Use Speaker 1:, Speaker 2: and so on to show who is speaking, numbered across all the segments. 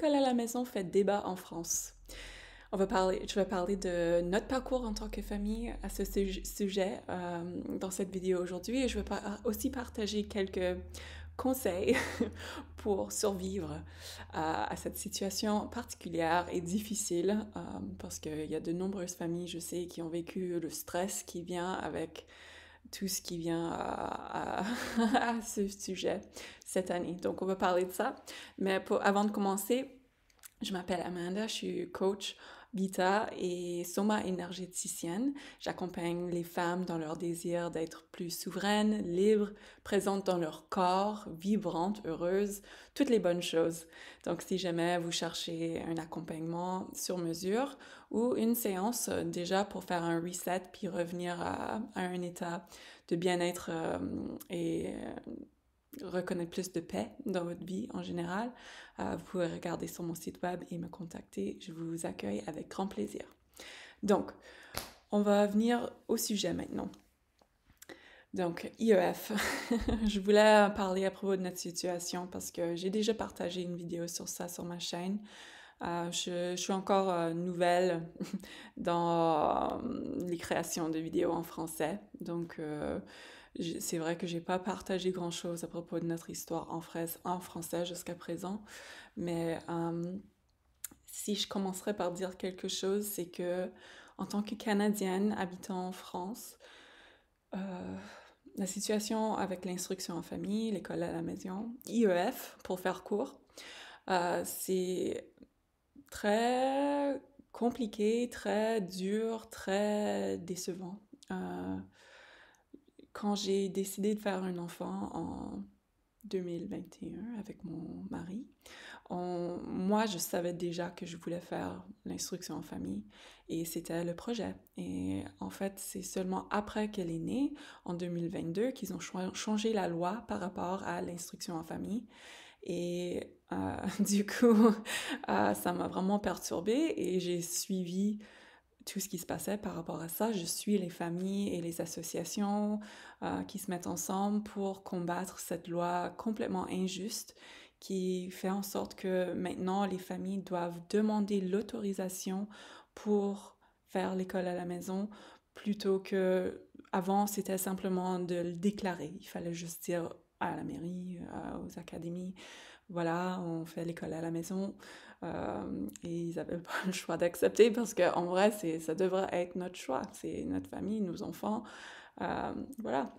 Speaker 1: L'école à la maison fait débat en France. Je vais parler de notre parcours en tant que famille à ce sujet dans cette vidéo aujourd'hui et je vais aussi partager quelques conseils pour survivre à cette situation particulière et difficile parce qu'il y a de nombreuses familles, je sais, qui ont vécu le stress qui vient avec tout ce qui vient à ce sujet cette année. Donc, on va parler de ça. Mais avant de commencer, je m'appelle Amanda, je suis coach Vita et Soma énergéticienne. J'accompagne les femmes dans leur désir d'être plus souveraines, libres, présentes dans leur corps, vibrantes, heureuses, toutes les bonnes choses. Donc, si jamais vous cherchez un accompagnement sur mesure ou une séance déjà pour faire un reset puis revenir à un état de bien-être et reconnaître plus de paix dans votre vie en général, vous pouvez regarder sur mon site web et me contacter. Je vous accueille avec grand plaisir. Donc, on va venir au sujet maintenant. Donc, IEF. Je voulais parler à propos de notre situation parce que j'ai déjà partagé une vidéo sur ça sur ma chaîne. Je suis encore nouvelle dans les créations de vidéos en français. Donc, c'est vrai que j'ai pas partagé grand-chose à propos de notre histoire en français jusqu'à présent. Mais si je commencerais par dire quelque chose, c'est que en tant que Canadienne habitant en France, euh, la situation avec l'instruction en famille, l'école à la maison, IEF pour faire court, c'est très compliqué, très dur, très décevant. Euh, Quand j'ai décidé de faire un enfant en 2021 avec mon mari, moi, je savais déjà que je voulais faire l'instruction en famille et c'était le projet. Et en fait, c'est seulement après qu'elle est née, en 2022, qu'ils ont changé la loi par rapport à l'instruction en famille. Et du coup, ça m'a vraiment perturbée et j'ai suivi tout ce qui se passait par rapport à ça. Je suis les familles et les associations qui se mettent ensemble pour combattre cette loi complètement injuste qui fait en sorte que maintenant les familles doivent demander l'autorisation pour faire l'école à la maison plutôt que avant c'était simplement de le déclarer. Il fallait juste dire à la mairie, aux académies, voilà, on fait l'école à la maison. Et ils n'avaient pas le choix d'accepter parce qu'en vrai, ça devrait être notre choix. C'est notre famille, nos enfants. Voilà.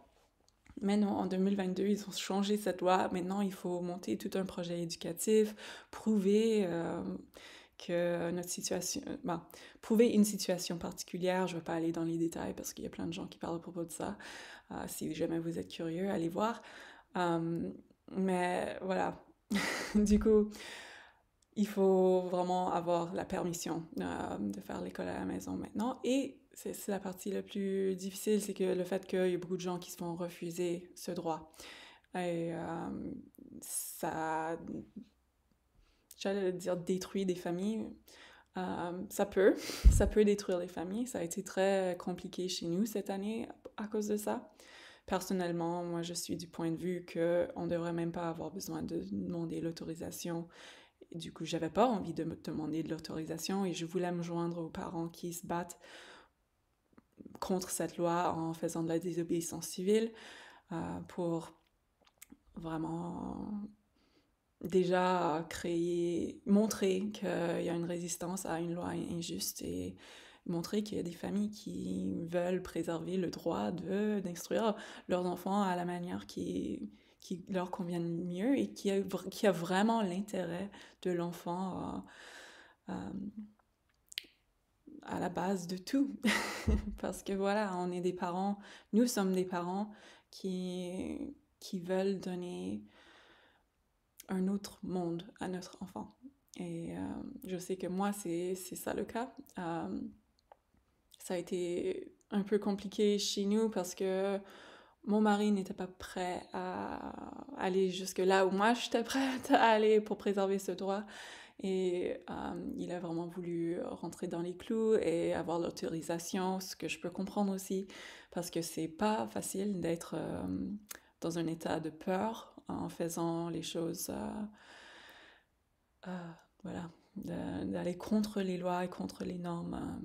Speaker 1: Mais non, en 2022, ils ont changé cette loi. Maintenant, il faut monter tout un projet éducatif, prouver que notre situation, ben, prouver une situation particulière. Je ne vais pas aller dans les détails parce qu'il y a plein de gens qui parlent à propos de ça. Si jamais vous êtes curieux, allez voir. Mais voilà. Du coup, il faut vraiment avoir la permission de faire l'école à la maison maintenant. Et c'est la partie la plus difficile, c'est que le fait qu'il y a beaucoup de gens qui se font refuser ce droit. Et ça, j'allais dire détruit des familles. Ça peut, ça peut détruire les familles. Ça a été très compliqué chez nous cette année à cause de ça. Personnellement, moi, je suis du point de vue qu'on ne devrait même pas avoir besoin de demander l'autorisation. Du coup, j'avais pas envie de me demander de l'autorisation et je voulais me joindre aux parents qui se battent contre cette loi en faisant de la désobéissance civile pour vraiment déjà montrer qu'il y a une résistance à une loi injuste et montrer qu'il y a des familles qui veulent préserver le droit d'instruire leurs enfants à la manière qui leur convient mieux et qui a vraiment l'intérêt de l'enfant à la base de tout. Parce que voilà, on est des parents, nous sommes des parents qui veulent donner un autre monde à notre enfant. Et je sais que moi, c'est ça le cas. Ça a été un peu compliqué chez nous parce que mon mari n'était pas prêt à aller jusque là où moi j'étais prête à aller pour préserver ce droit. Et il a vraiment voulu rentrer dans les clous et avoir l'autorisation, ce que je peux comprendre aussi, parce que c'est pas facile d'être dans un état de peur en faisant les choses voilà, d'aller contre les lois et contre les normes,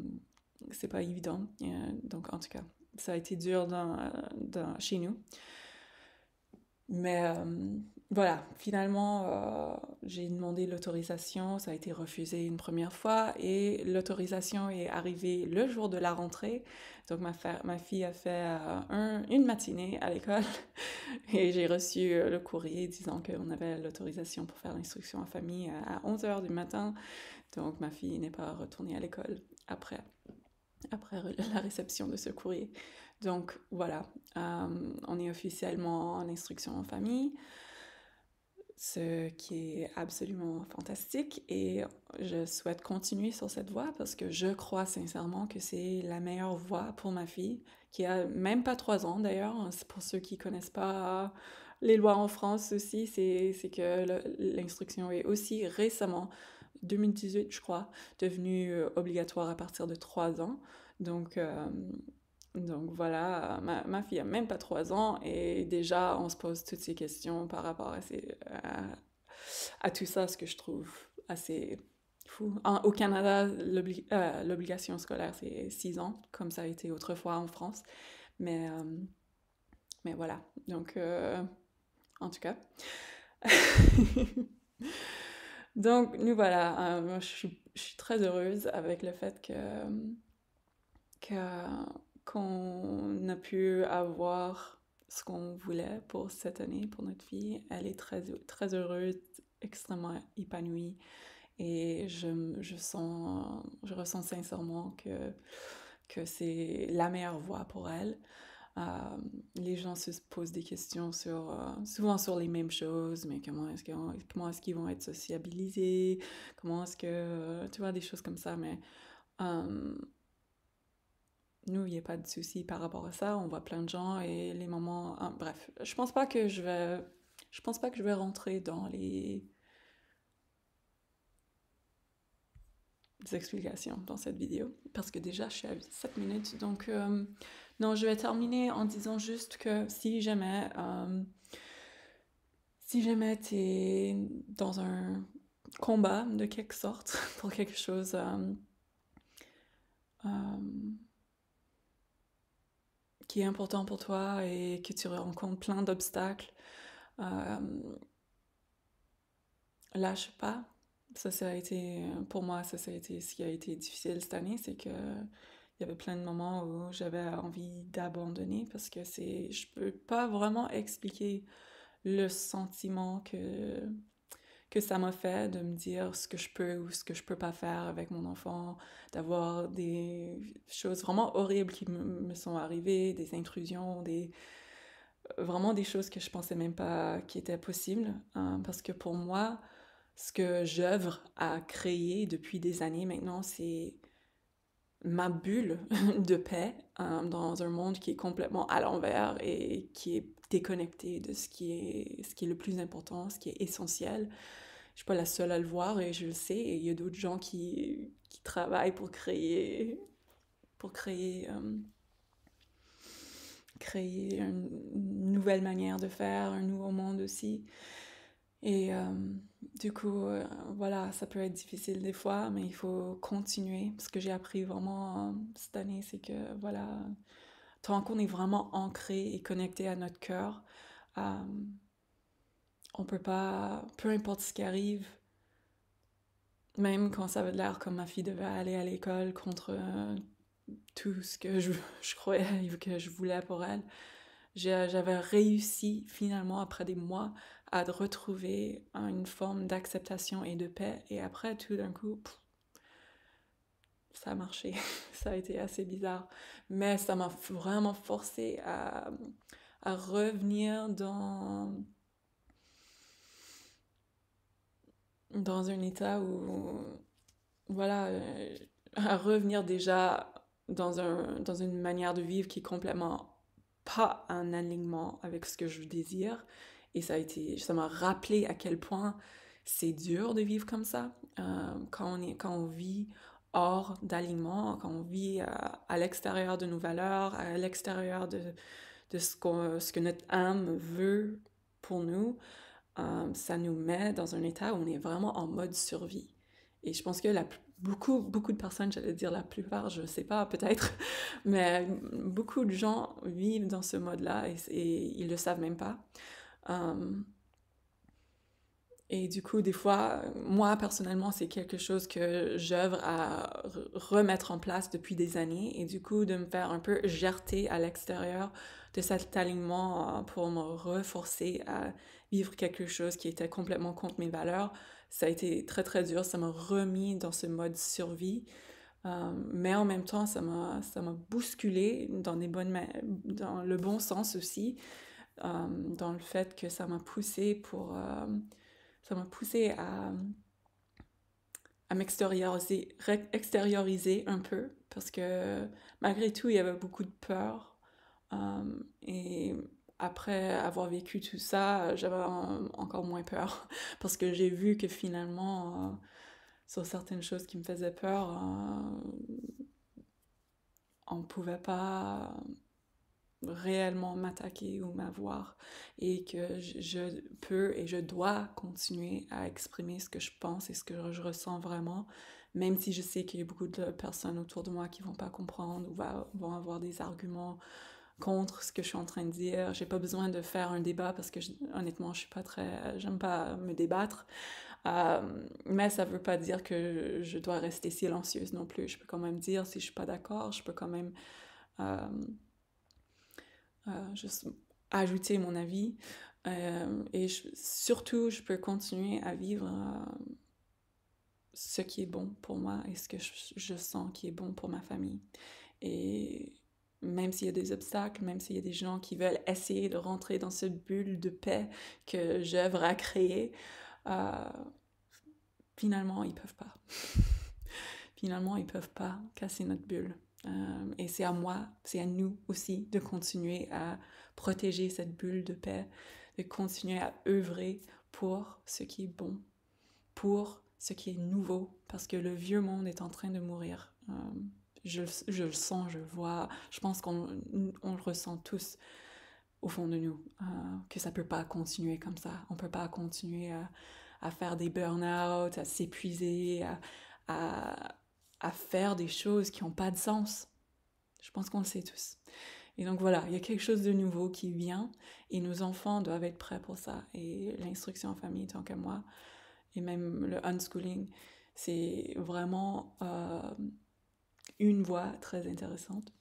Speaker 1: c'est pas évident. Donc, en tout cas, ça a été dur chez nous. Mais voilà, finalement, j'ai demandé l'autorisation, ça a été refusé une première fois et l'autorisation est arrivée le jour de la rentrée. Donc ma fille a fait une matinée à l'école et j'ai reçu le courrier disant qu'on avait l'autorisation pour faire l'instruction en famille à 11 heures du matin. Donc ma fille n'est pas retournée à l'école après la réception de ce courrier. Donc voilà, on est officiellement en instruction en famille, ce qui est absolument fantastique et je souhaite continuer sur cette voie parce que je crois sincèrement que c'est la meilleure voie pour ma fille, qui a même pas 3 ans d'ailleurs. C'est pour ceux qui connaissent pas les lois en France aussi, c'est que l'instruction est aussi récemment, 2018 je crois, devenue obligatoire à partir de 3 ans. Donc voilà, ma fille a même pas 3 ans et déjà on se pose toutes ces questions par rapport à tout ça, ce que je trouve assez fou. Au Canada, l'obligation scolaire c'est 6 ans, comme ça a été autrefois en France. Mais, mais voilà, donc en tout cas. Donc nous voilà, moi, je suis très heureuse avec le fait qu'on a pu avoir ce qu'on voulait pour cette année, pour notre fille. Elle est très, très heureuse, extrêmement épanouie et je ressens sincèrement que c'est la meilleure voie pour elle. Les gens se posent des questions souvent sur les mêmes choses, mais comment est-ce qu'ils vont être sociabilisés, comment est-ce que, tu vois, des choses comme ça, mais nous, il n'y a pas de souci par rapport à ça. On voit plein de gens et les moments... bref, je pense pas que je vais rentrer dans les explications dans cette vidéo parce que déjà, je suis à 7 minutes. Donc, non, je vais terminer en disant juste que si jamais t'es dans un combat de quelque sorte pour quelque chose... qui est important pour toi et que tu rencontres plein d'obstacles, lâche pas. Ça a été, pour moi, ça a été ce qui a été difficile cette année, c'est que il y avait plein de moments où j'avais envie d'abandonner parce que je peux pas vraiment expliquer le sentiment que ça m'a fait de me dire ce que je peux ou ce que je peux pas faire avec mon enfant, d'avoir des choses vraiment horribles qui me sont arrivées, des intrusions, vraiment des choses que je pensais même pas qui étaient possibles. Parce que pour moi, ce que j'œuvre à créer depuis des années maintenant, c'est ma bulle de paix dans un monde qui est complètement à l'envers et qui est déconnecté de ce qui est le plus important, ce qui est essentiel. Je suis pas la seule à le voir et je le sais. Et il y a d'autres gens qui travaillent pour créer une nouvelle manière de faire, un nouveau monde aussi. Et du coup, voilà, ça peut être difficile des fois, mais il faut continuer. Ce que j'ai appris vraiment cette année, c'est que, voilà, tant qu'on est vraiment ancré et connecté à notre cœur, on peut pas, peu importe ce qui arrive, même quand ça avait l'air comme ma fille devait aller à l'école contre tout ce que je croyais que je voulais pour elle, j'avais réussi finalement après des mois à retrouver une forme d'acceptation et de paix. Et après, tout d'un coup, ça a marché. Ça a été assez bizarre. Mais ça m'a vraiment forcé à revenir dans un état où, voilà, à revenir déjà dans une manière de vivre qui est complètement pas en alignement avec ce que je désire. Et ça m'a rappelé à quel point c'est dur de vivre comme ça, quand on vit hors d'alignement, quand on vit à l'extérieur de nos valeurs, à l'extérieur de ce que notre âme veut pour nous. Ça nous met dans un état où on est vraiment en mode survie. Et je pense que beaucoup de personnes, j'allais dire la plupart, je sais pas, peut-être, mais beaucoup de gens vivent dans ce mode-là et ils le savent même pas. Euh, et du coup, des fois, moi personnellement, c'est quelque chose que j'œuvre à remettre en place depuis des années. Et du coup, de me faire un peu jarter à l'extérieur de cet alignement pour me reforcer à vivre quelque chose qui était complètement contre mes valeurs, ça a été très très dur. Ça m'a remis dans ce mode survie. Mais en même temps, ça m'a bousculé dans dans le bon sens aussi, dans le fait que ça m'a poussé à extérioriser un peu, parce que malgré tout, il y avait beaucoup de peur. Et après avoir vécu tout ça, j'avais encore moins peur, parce que j'ai vu que finalement, sur certaines choses qui me faisaient peur, on ne pouvait pas réellement m'attaquer ou m'avoir, et que je peux et je dois continuer à exprimer ce que je pense et ce que je ressens vraiment, même si je sais qu'il y a beaucoup de personnes autour de moi qui vont pas comprendre ou vont avoir des arguments contre ce que je suis en train de dire. J'ai pas besoin de faire un débat parce que honnêtement, je suis pas très, j'aime pas me débattre. Mais ça veut pas dire que je dois rester silencieuse non plus. Je peux quand même dire si je suis pas d'accord, je peux quand même euh, juste ajouter mon avis. Et surtout, je peux continuer à vivre ce qui est bon pour moi et ce que je sens qui est bon pour ma famille. Et même s'il y a des obstacles, même s'il y a des gens qui veulent essayer de rentrer dans cette bulle de paix que j'œuvre à créer, euh, finalement, ils peuvent pas. Finalement, ils peuvent pas casser notre bulle. Et c'est à moi, c'est à nous aussi de continuer à protéger cette bulle de paix, de continuer à œuvrer pour ce qui est bon, pour ce qui est nouveau, parce que le vieux monde est en train de mourir. Je le sens, je le vois, je pense qu'on le ressent tous au fond de nous, que ça peut pas continuer comme ça. On peut pas continuer à faire des burn-out, à s'épuiser, à, à faire des choses qui n'ont pas de sens. Je pense qu'on le sait tous. Et donc voilà, il y a quelque chose de nouveau qui vient et nos enfants doivent être prêts pour ça. Et l'instruction en famille, tant que moi, et même le unschooling, c'est vraiment une voie très intéressante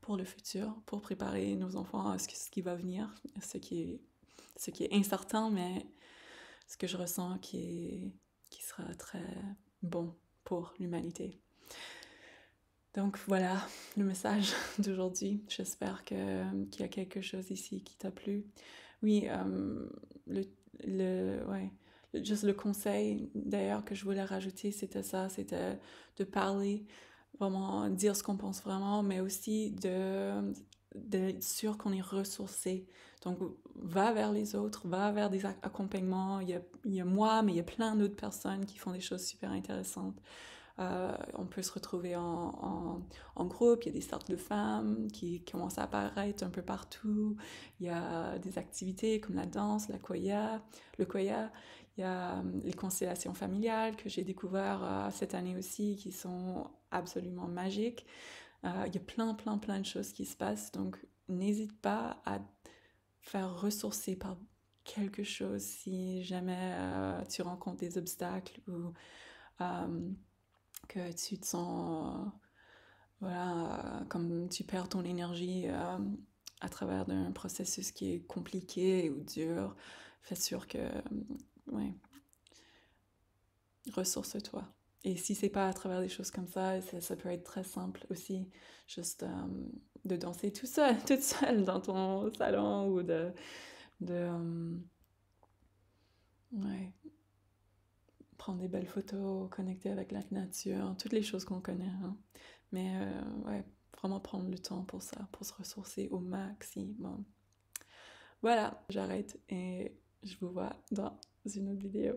Speaker 1: pour le futur, pour préparer nos enfants à ce qui va venir, ce qui est incertain, mais ce que je ressens qui sera très bon pour l'humanité. Donc voilà le message d'aujourd'hui. J'espère qu'il y a quelque chose ici qui t'a plu. Oui, ouais, juste le conseil d'ailleurs que je voulais rajouter, c'était ça, c'était de parler, vraiment dire ce qu'on pense vraiment, mais aussi d'être sûr qu'on est ressourcé. Donc va vers les autres, va vers des accompagnements. Il y a moi, mais il y a plein d'autres personnes qui font des choses super intéressantes. On peut se retrouver en groupe, il y a des cercles de femmes qui commencent à apparaître un peu partout, il y a des activités comme la danse, le Koya, il y a les constellations familiales que j'ai découvert cette année aussi qui sont absolument magiques. Il y a plein de choses qui se passent, donc n'hésite pas à faire ressourcer par quelque chose si jamais tu rencontres des obstacles ou que tu te sens, voilà, comme tu perds ton énergie à travers d'un processus qui est compliqué ou dur. Fais sûr que, ouais, ressource-toi. Et si c'est pas à travers des choses comme ça peut être très simple aussi, juste de danser tout seul, toute seule dans ton salon ou ouais, prendre des belles photos, connecter avec la nature, toutes les choses qu'on connaît. Hein. Mais ouais, vraiment prendre le temps pour ça, pour se ressourcer au maximum. Voilà, j'arrête et je vous vois dans une autre vidéo.